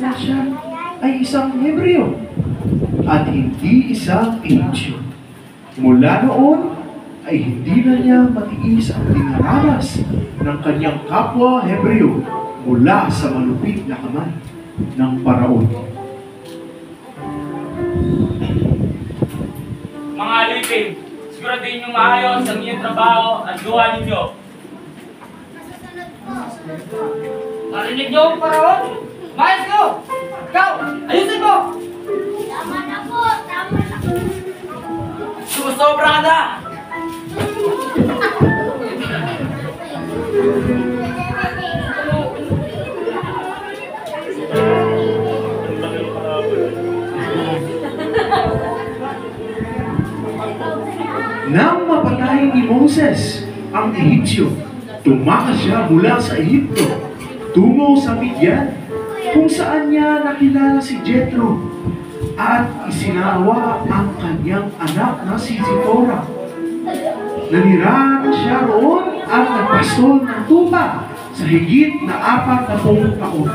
na siya ay isang Hebreo at hindi isang Egyptyo. Mula noon ay hindi na niya matiis ang dinaranas ng kanyang kapwa Hebreo mula sa malupit na kamay ng Paraon. Mga alipin, siguraduhin niyong maayos ang inyong trabaho at gawa ninyo. Narinig niyo ang Paraon? Mayos ko! Ikaw, ayusin mo! Tama na po! Tama na po! Susobra ka na! Nang mapatay ni Moses ang Ehipsyo, tumakas siya mula sa Ehipto tungo sa Midian, kung saan niya nakilala si Jethro at isinawa ang kanyang anak na si Zipporah. Nanirahan siya roon at nagpastol ng tupa sa higit na 40 taon.